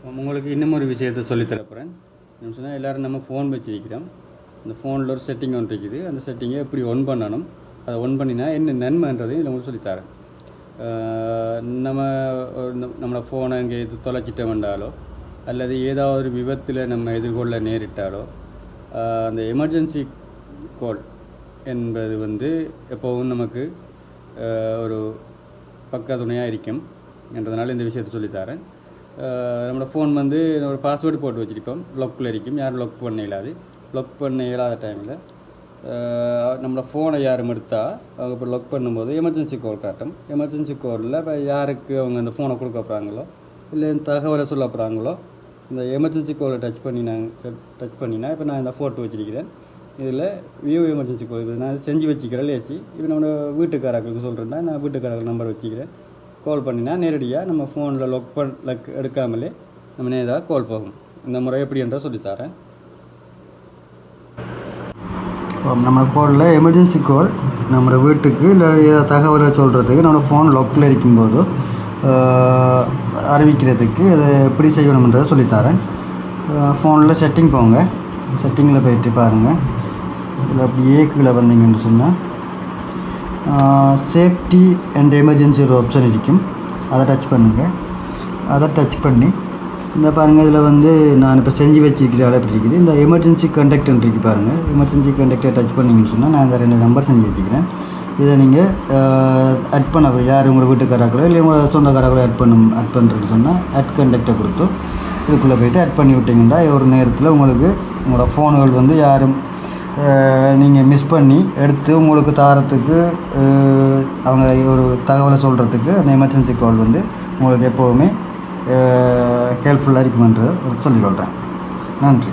உங்களுக்கு இன்னும் ஒரு விஷயத்தை சொல்லித்தரப்போகிறேன். என்ன சொன்னால் எல்லோரும் நம்ம ஃபோன் வச்சுருக்கிறோம். அந்த ஃபோனில் ஒரு செட்டிங் ஒன்று இருக்குது. அந்த செட்டிங்கை எப்படி ஒன் பண்ணணும், அதை ஒன் பண்ணினா என்ன நன்மைன்றதையும் இதில் உங்களுக்கு சொல்லித்தரேன். நம்மளோட ஃபோனை அங்கே தொலைச்சிட்டோம்ண்டாலோ அல்லது ஏதாவது ஒரு விபத்தில் நம்ம எதிர்கொள்ள நேரிட்டாலோ அந்த எமர்ஜென்சி கால் என்பது எப்போவும் நமக்கு ஒரு பக்கத்துணையாக இருக்கும் என்றதுனால இந்த விஷயத்தை சொல்லித்தரேன். நம்மளோட ஃபோன் ஒரு பாஸ்வேர்டு போட்டு வச்சுருப்போம், லொக்கில் இருக்கும். யாரும் லொக் பண்ண இயலாது. லொக் பண்ண இயலாத டைமில் நம்மளோட ஃபோனை யாரும் எடுத்தால் அவங்க இப்போ லொக் பண்ணும்போது எமர்ஜென்சி கால் காட்டும். எமர்ஜென்சி காலில் இப்போ யாருக்கு அவங்க அந்த ஃபோனை கொடுக்க போகிறாங்களோ இல்லை தகவலை சொல்ல போகிறாங்களோ இந்த எமர்ஜென்சி காலை டச் பண்ணினா இப்போ நான் இந்த ஃபோட்டோ வச்சுருக்கிறேன். இதில் வியூ எமர்ஜென்சி கால் இது நான் செஞ்சு வச்சுக்கிறேன் லேசி. இப்போ நம்ம வீட்டுக்காரர்களுக்கு சொல்கிறேன்னா நான் வீட்டுக்காரர்கள் நம்பர் வச்சுக்கிறேன். கால் பண்ணினா நேரடியாக நம்ம ஃபோனில் லக் எடுக்காமலே நம்ம நேராக கால் போகும். இந்த முறை எப்படி என்றால் சொல்லித்தரேன். நம்ம கோலில் எமர்ஜென்சி கால் நம்ம வீட்டுக்கு இல்லை ஏதாவது தகவலை சொல்கிறதுக்கு நம்ம ஃபோன் லொக்கில் இருக்கும்போது அறிவிக்கிறதுக்கு அதை எப்படி செய்யணுன்றதை சொல்லித்தரேன். ஃபோனில் செட்டிங் போங்க. செட்டிங்கில் போயிட்டு பாருங்கள். இதில் அப்படி ஏக்குகளை வந்தீங்கன்னு சொன்னால் சேஃப்டி அண்ட் எமர்ஜென்சி ஒரு ஆப்ஷன் இருக்கும். அதை டச் பண்ணுங்கள். அதை டச் பண்ணி இந்த பாருங்கள், இதில் நான் இப்போ செஞ்சு வச்சுருக்கிற எப்படி இருக்குது இந்த எமர்ஜென்சி கண்டக்ட்னு இருக்குது பாருங்கள். எமர்ஜென்சி கண்டக்டை டச் பண்ணிங்கன்னு சொன்னால் நான் இந்த 2 நம்பர் செஞ்சு வச்சுக்கிறேன். இதை நீங்கள் ஆட் பண்ண யார் உங்களோட வீட்டுக்காரர்களோ இல்லை உங்களோட சொந்தக்காரர்களோ ஆட் பண்ணுறதுன்னு சொன்னால் ஆட் கண்டக்டை கொடுத்து இதுக்குள்ளே போய்ட்டு ஆட் பண்ணி விட்டிங்கன்னா ஒரு நேரத்தில் உங்களுக்கு உங்களோட ஃபோனுகள் யாரும் நீங்கள் மிஸ் பண்ணி எடுத்து உங்களுக்கு தாரத்துக்கு அவங்க ஒரு தகவலை சொல்கிறதுக்கு அந்த எமர்ஜென்சி கால் உங்களுக்கு எப்போவுமே ஹெல்ப்ஃபுல்லாக இருக்குமென்று சொல்லிக்கொள்கிறேன். நன்றி.